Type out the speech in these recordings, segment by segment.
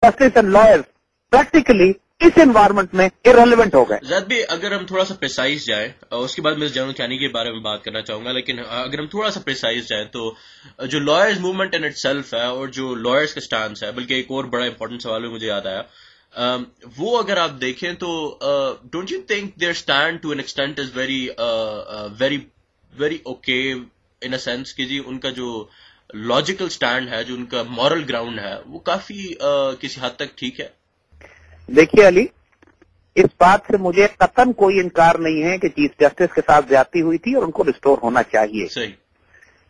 Justice and lawyers practically इस environment में irrelevant हो गए। ज़ैद भाई, अगर हम थोड़ा सा प्रिसाइज जाएं, उसके बाद मैं जनरल कैनी के बारे में बात करना चाहूंगा, लेकिन अगर हम थोड़ा सा प्रिसाइज जाएं तो जो लॉयर्स मूवमेंट इन इटसेल्फ है और जो लॉयर्स का स्टांस है, बल्कि एक और बड़ा इंपॉर्टेंट सवाल भी मुझे याद आया, वो अगर आप देखें तो don't you think there stand to an extent is very very very okay in a sense कि जी उनका जो लॉजिकल स्टैंड है, जो उनका मॉरल ग्राउंड है, वो काफी किसी हद तक ठीक है? देखिए अली, इस बात से मुझे कतन कोई इनकार नहीं है कि चीफ जस्टिस के साथ ज्यादती हुई थी और उनको रिस्टोर होना चाहिए। सही।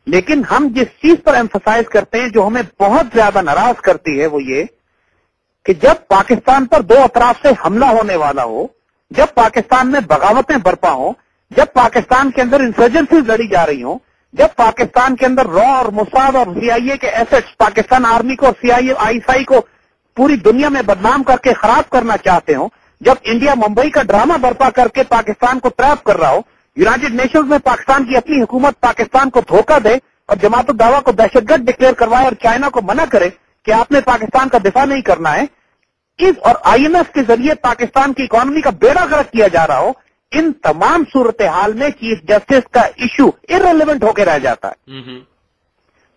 लेकिन हम जिस चीज पर एम्फसाइज करते हैं, जो हमें बहुत ज्यादा नाराज करती है, वो ये कि जब पाकिस्तान पर दो अतराफ से हमला होने वाला हो, जब पाकिस्तान में बगावतें बरपा हो, जब पाकिस्तान के अंदर इंसर्जेंसीज लड़ी जा रही हो, जब पाकिस्तान के अंदर रॉ और मोसाद और सीआईए के एसेट्स पाकिस्तान आर्मी को और सीआईए आईएसआई को पूरी दुनिया में बदनाम करके खराब करना चाहते हो, जब इंडिया मुंबई का ड्रामा बर्पा करके पाकिस्तान को ट्रैप कर रहा हो, यूनाइटेड नेशंस में पाकिस्तान की अपनी हुकूमत पाकिस्तान को धोखा दे और जमात दावा को दहशतगर्द डिक्लेयर करवाए और चाइना को मना करे कि आपने पाकिस्तान का दिफा नहीं करना है, इस और आईएमएफ के जरिए पाकिस्तान की इकोनॉमी का बेड़ा गर्क किया जा रहा हो, इन तमाम सूरत हाल में चीफ जस्टिस का इश्यू इररिलेवेंट होकर रह जाता है।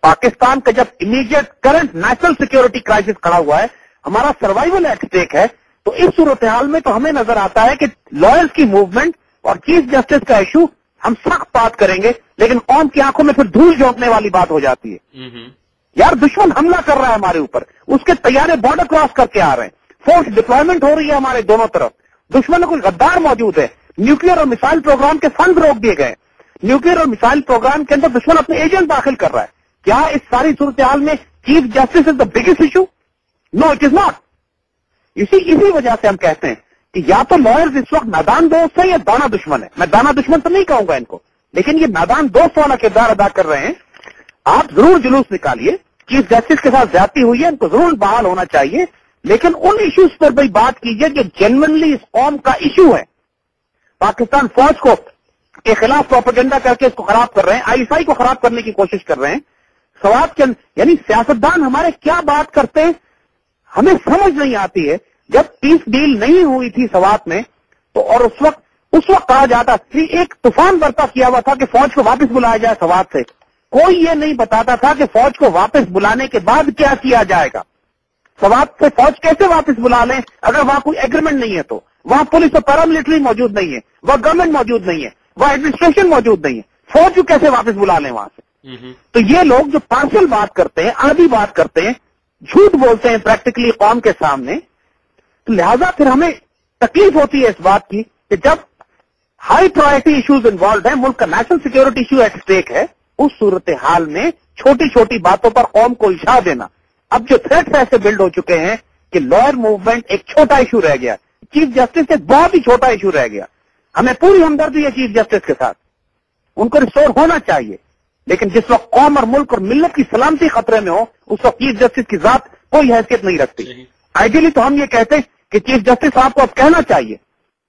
पाकिस्तान का जब immediate current national security crisis खड़ा हुआ है, हमारा सर्वाइवल एट स्टेक है, तो इस सूरत हाल में तो हमें नजर आता है कि लॉयर्स की मूवमेंट और चीफ जस्टिस का इशू हम सख्त बात करेंगे, लेकिन कौम की आंखों में फिर धूल झोंकने वाली बात हो जाती है। यार, दुश्मन हमला कर रहा है हमारे ऊपर, उसके तैयारे बॉर्डर क्रॉस करके आ रहे हैं, फोर्स डिप्लॉयमेंट हो रही है हमारे दोनों तरफ, दुश्मन में कोई गद्दार मौजूद है, न्यूक्लियर और मिसाइल प्रोग्राम के फंड रोक दिए गए, न्यूक्लियर और मिसाइल प्रोग्राम के अंदर दुश्मन अपने एजेंट दाखिल कर रहा है। क्या इस सारी सूरत हाल में chief justice is the biggest issue? No, it is not. इसी वजह से हम कहते हैं कि या तो लॉयर्स इस वक्त नादान दोस्त है या दाना दुश्मन है। मैं दाना दुश्मन तो नहीं कहूंगा इनको, लेकिन ये नादान दोस्त वाला किरदार अदा कर रहे हैं। आप जरूर जुलूस निकालिए, चीफ जस्टिस के साथ ज्यादती हुई है, इनको जरूर बहाल होना चाहिए, लेकिन उन इश्यूज पर भी बात कीजिए जो जेन्युइनली इस कौम का इशू है। पाकिस्तान फौज को के खिलाफ प्रोपेगेंडा करके इसको खराब कर रहे हैं, आईएसआई को खराब करने की कोशिश कर रहे हैं। सवाब चंद यानी सियासतदान हमारे क्या बात करते हैं हमें समझ नहीं आती है। जब पीस डील नहीं हुई थी सवात में, तो और उस वक्त कहा जाता थी, एक तूफान बरपा किया हुआ था कि फौज को वापस बुलाया जाए सवात से। कोई ये नहीं बताता था कि फौज को वापस बुलाने के बाद क्या किया जाएगा। सवात से फौज कैसे वापस बुला लें अगर वहां कोई एग्रीमेंट नहीं है? तो वहां पुलिस और पैरामिलिट्री मौजूद नहीं है, वहां गवर्नमेंट मौजूद नहीं है, वहां एडमिनिस्ट्रेशन मौजूद नहीं है, फौज को कैसे वापस बुला लें वहां से? तो ये लोग जो पार्शियल बात करते हैं, आधी बात करते हैं, झूठ बोलते हैं प्रैक्टिकली कौम के सामने, तो लिहाजा फिर हमें तकलीफ होती है इस बात की कि जब हाई प्रायोरिटी इश्यूज इन्वॉल्व है, मुल्क का national security issue at stake है, उस सूरत हाल में छोटी छोटी बातों पर कौम को इशा देना। अब जो थ्रेट्स ऐसे बिल्ड हो चुके हैं कि लॉयर मूवमेंट एक छोटा इशू रह गया, चीफ जस्टिस एक बहुत ही छोटा इशू रह गया। हमें पूरी हमदर्दी है चीफ जस्टिस के साथ, उनको रिस्टोर होना चाहिए, लेकिन जिस वक्त कौम और मुल्क और मिल्लत की सलामती खतरे में हो, उस वक्त चीफ जस्टिस की जात कोई हैसियत नहीं रखती। आइडियली तो हम ये कहते हैं कि चीफ जस्टिस साहब को अब कहना चाहिए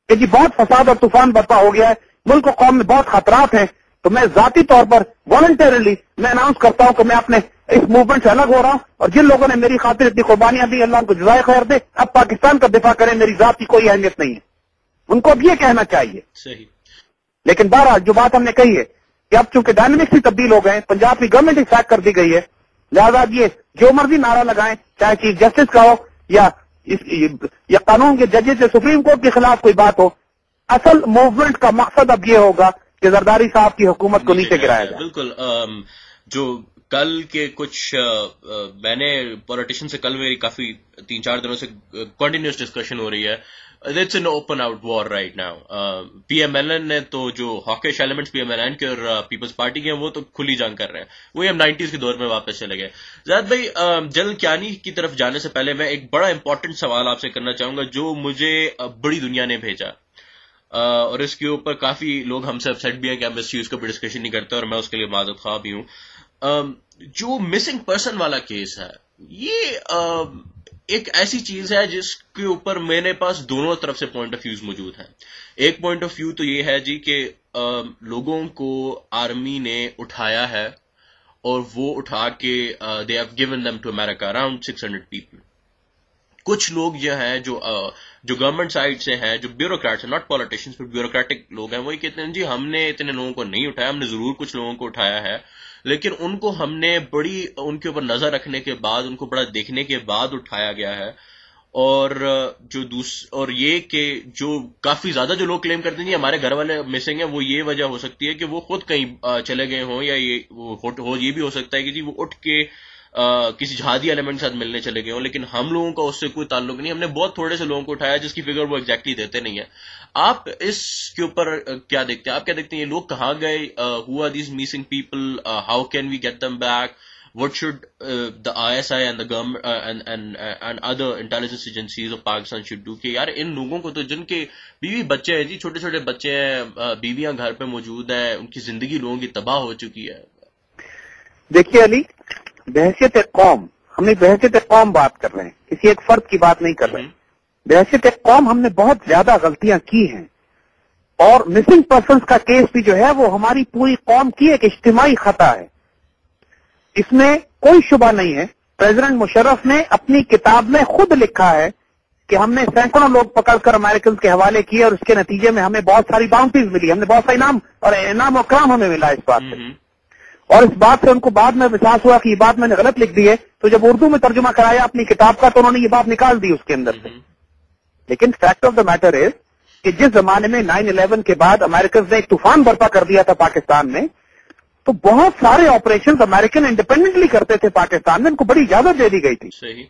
कि जी बहुत फसाद और तूफान बर्पा हो गया है, मुल्क और कौम में बहुत खतरात हैं, तो मैं जाती तौर पर वॉलंटरली मैं अनाउंस करता हूं कि मैं अपने इस मूवमेंट से अलग हो रहा हूं, और जिन लोगों ने मेरी खातिर इतनी कुर्बानियां दी, अल्लाह उनको जज़ाए खैर दे, अब पाकिस्तान का दिफा करें, मेरी जात की कोई अहमियत नहीं है। उनको अब ये कहना चाहिए। सही। लेकिन बहरहाल जो बात हमने कही है कि अब चूंकि डायनेमिक्स ही तब्दील हो गए, पंजाब की गवर्नमेंट ही सैक कर दी गई है, लिहाजा ये जो मर्जी नारा लगाएं, चाहे चीफ जस्टिस का हो या कानून के जजेस से सुप्रीम कोर्ट के खिलाफ कोई बात हो, असल मूवमेंट का मकसद अब ये होगा कि जरदारी साहब की हुकूमत को नीचे गिराया जाए। बिल्कुल। जो कल के कुछ मैंने पॉलिटिशियन से कल मेरी काफी 3-4 दिनों से कंटिन्यूस डिस्कशन हो रही है। It's an open out war right now. PMLN ने तो जो हॉकिश एलिमेंट्स पीएमएलएन के और पीपल्स पार्टी के हैं वो तो खुली जंग कर रहे हैं, वही हम 90s के दौर में वापस चले गए। ज़ैद भाई, जनरल क्यानी की तरफ जाने से पहले मैं एक बड़ा इंपॉर्टेंट सवाल आपसे करना चाहूंगा जो मुझे बड़ी दुनिया ने भेजा, और इसके ऊपर काफी लोग हमसे अपसेट भी हैं कि हम इस चीज को भी डिस्कशन नहीं करते, और मैं उसके लिए माजरत ख्वाह भी हूं। जो मिसिंग पर्सन वाला केस है, ये एक ऐसी चीज है जिसके ऊपर मेरे पास दोनों तरफ से पॉइंट ऑफ व्यूज मौजूद हैं। एक पॉइंट ऑफ व्यू तो ये है जी कि लोगों को आर्मी ने उठाया है और वो उठा के they have given them to America, around 600 people, کچھ لوگ جو ہیں جو گورنمنٹ سائڈ سے ہیں، جو بیوروکریٹس ہیں، ناٹ پالیٹیشینس بٹ بیوروکریٹک لوگ ہیں، وہی کہتے ہیں جی ہم نے اتنے لوگوں کو نہیں اٹھایا، ہم نے ضرور کچھ لوگوں کو اٹھایا ہے، لیکن ان کو ہم نے ان کے اوپر نظر رکھنے کے بعد، ان کو بڑا دیکھنے کے بعد اٹھایا گیا ہے. اور اور یہ کہ جو کافی زیادہ جو لوگ کلیم کرتے ہیں جی ہمارے گھر والے مسنگ ہیں، وہ یہ وجہ ہو سکتی ہے کہ وہ خود کہیں چلے گئے ہوں، یا یہ بھی ہو سکتا ہے کہ جی وہ اٹھ کے کسی جہادی ایلیمنٹ کے ساتھ ملنے چلے گئے ہوں، لیکن ہم لوگوں کا اس سے کوئی تعلق نہیں. ہم نے بہت تھوڑے سے لوگوں کو اٹھایا جس کی فگر وہ ایگزیکٹلی دیتے نہیں ہیں. آپ اس کے اوپر کیا دیکھتے ہیں؟ آپ کیا دیکھتے ہیں یہ لوگ کہاں گئے؟ Who are these missing people? How can we get them back? What should the ISI and the government and other intelligence agencies of Pakistan should do کہ یار ان لوگوں کو تو جن کے بیوی بچے ہیں جی، چھوٹے چھوٹے بچے ہیں، بیویاں گھر پہ موجود ہیں، ان کی زندگی لوگوں کی تباہ ہو چکی ہے. دیکھیے علی، بحیثیت قوم، ہم نے بحیثیت قوم بات کر رہے ہیں، کسی ایک فرد کی بات نہیں کر رہے ہیں. بحیثیت قوم ہم نے بہت زیادہ غلطیاں کی ہیں، اور مسنگ پرسنز کا کیس بھی جو ہے وہ ہماری پوری قوم کی ایک اجتماعی خطا ہے، اس میں کوئی شبہ نہیں ہے. پریزیڈنٹ مشرف نے اپنی کتاب میں خود لکھا ہے کہ ہم نے سینکڑوں لوگ پکڑ کر امریکنز کے حوالے کیے، اور اس کے نتیجے میں ہمیں بہت ساری باؤنٹیز ملی، ہم نے بہت سا انعام و کرام ہمیں ملا اس بات سے. اور اس بات سے ان کو بعد میں احساس ہوا کہ یہ بات میں نے غلط لکھ دی ہے، تو جب اردو میں ترجمہ کرایا اپنی کتاب کا تو انہوں نے یہ بات نکال دی اس کے اندر سے. لیکن fact of the matter is کہ جس زمانے میں 9/11 کے بعد امریکنز نے ایک طوفان برپا کر دیا تھا پاکستان میں، تو بہت سارے آپریشنز امریکن انڈیپینڈنٹلی کرتے تھے پاکستان میں، ان کو بڑی اجازت دے دی گئی تھی. صحیح.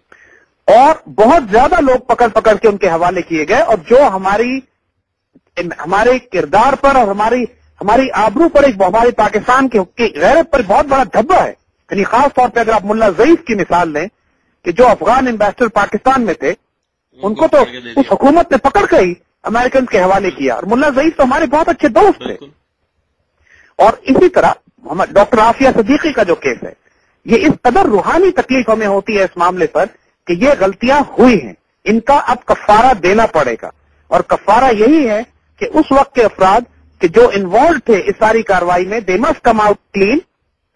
اور بہت زیادہ لوگ پکڑ کے ان کے حوالے کیے گئے، اور جو ہمارے کردار پر اور ہماری آبرو پر، ہمارے پاکستان کی غیرت پر بہت بڑا دھبا ہے. یعنی خاص طور پہ اگر آپ ملا ضعیف کی مثال لیں کہ جو افغان ایمبیسڈر پاکستان میں تھے، ان کو تو اس حکومت نے پکڑ کے ہی امریکن کے حوالے کیا، اور ملا ضعیف تو ہمارے بہت اچھے دوست تھے. اور اسی طرح ڈاکٹر عافیہ صدیقی کا جو کیس ہے، یہ اس قدر روحانی تکلیف ہمیں ہوتی ہے اس معاملے پر کہ یہ غلطیاں ہوئی ہیں، ان کا اب کفارہ دینا پڑے گا. اور کفارہ یہی ہے کہ اس وقت کے افراد کہ جو انوالو تھے اس ساری کارروائی میں، they must come out clean.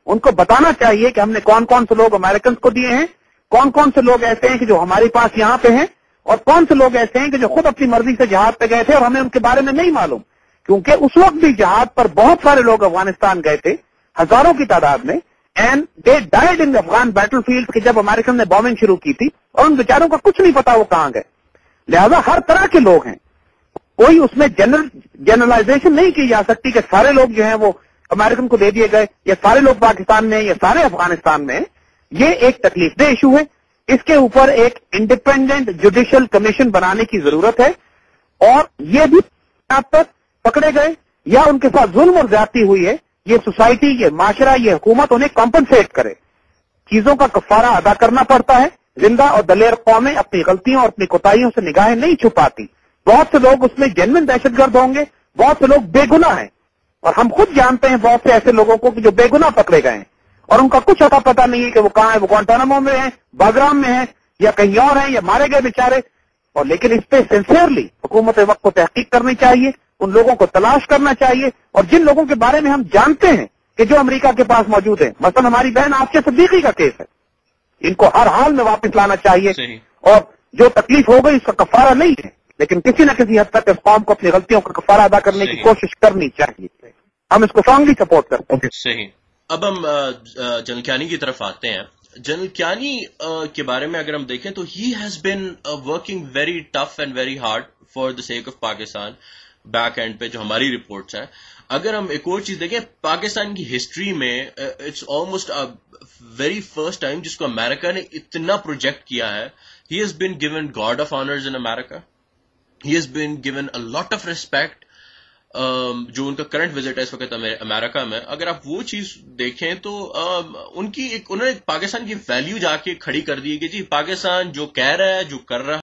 ان کو بتانا چاہیے کہ ہم نے کون کون سے لوگ امریکنز کو دیے ہیں، کون کون سے لوگ ایسے ہیں کہ جو ہمارے پاس یہاں پہ ہیں، اور کون سے لوگ ایسے ہیں کہ جو خود اپنی مرضی سے جہاد پہ گئے تھے اور ہمیں ان کے بارے میں نہیں معلوم. کیونکہ اس وقت بھی جہاد پر بہت سارے لوگ افغانستان گئے تھے، ہزاروں کی تعداد میں، and they died in Afghan battle field کہ جب امریکن نے بامبنگ شروع کی تھی، اور ان بیچاروں کا کچھ نہیں پتا وہ کہاں گئے. لہذا ہر طرح کے لوگ ہیں، کوئی اس میں جنرلائزیشن نہیں کی جا سکتی کہ سارے لوگ جو ہیں وہ امریکن کو دے دیے گئے، یا سارے لوگ پاکستان میں، یا سارے افغانستان میں. یہ ایک تکلیف دہ ایشو ہے، اس کے اوپر ایک انڈیپینڈنٹ جوڈیشل کمیشن بنانے کی ضرورت ہے. اور یہ بھی پکڑے گئے یا ان کے ساتھ ظلم اور زیادتی ہوئی ہے، یہ سوسائٹی، یہ معاشرہ، یہ حکومت انہیں کمپنسیٹ کرے. چیزوں کا کفارہ ادا کرنا پڑتا ہے. زندہ اور دلیر قومیں اپنی غلطیوں اور اپنی کوتاہیوں سے نگاہیں نہیں چھپاتی. بہت سے لوگ اس میں جینوئن دہشت گرد ہوں گے، بہت سے لوگ بے گناہ ہیں، اور ہم خود جانتے ہیں بہت سے ایسے لوگوں کو کہ جو بے گناہ پکڑے گئے ہیں اور ان کا کچھ اتا پتہ نہیں ہے کہ وہ کہاں ہیں، وہ گوانٹانامو میں ہیں، باگرام میں ہیں، یا کہیں اور ہیں، یا مارے گئے بیچارے. اور لیکن اس پہ سنسیئرلی حکومت وقت کو تحقیق کرنی چاہیے، ان لوگوں کو تلاش کرنا چاہیے. اور جن لوگوں کے بارے میں ہم جانتے ہیں کہ جو امریکہ کے پاس موجود ہیں، مثلا ہماری بہن عافیہ صدیقی کا کیس ہے، ان کو ہر حال میں واپس لانا چاہیے. اور جو تکلیف ہو گئی اس کا کفارہ نہیں ہے، لیکن کسی نہ کسی حد تک اس قوم کو اپنی غلطیوں کا کفارہ ادا کرنے کی کوشش کرنی چاہیے. ہم اس کو اسٹرانگلی سپورٹ کرتے ہیں. صحیح. اب ہم جنرل کیانی کی طرف آتے ہیں. جنرل کیانی کے بارے میں اگر ہم دیکھیں تو ہی has been working very tough and very hard for the sake of Pakistan. Back and پہ جو ہماری رپورٹس ہیں، اگر ہم ایک اور چیز دیکھیں، پاکستان کی ہسٹری میں it's almost very first time جس کو امریکہ نے اتنا پروجیکٹ کیا ہے. He has been given guard of honours in America. He has been given a lot of respect. جو ان کا کرنٹ وزٹ ہے اس وقت امریکہ میں، اگر آپ وہ چیز دیکھیں تو انہوں نے پاکستان کی ویلیو جا کے کھڑی کر دی کہ جی پاکستان جو کہہ رہا ہے، جو کر رہا ہے،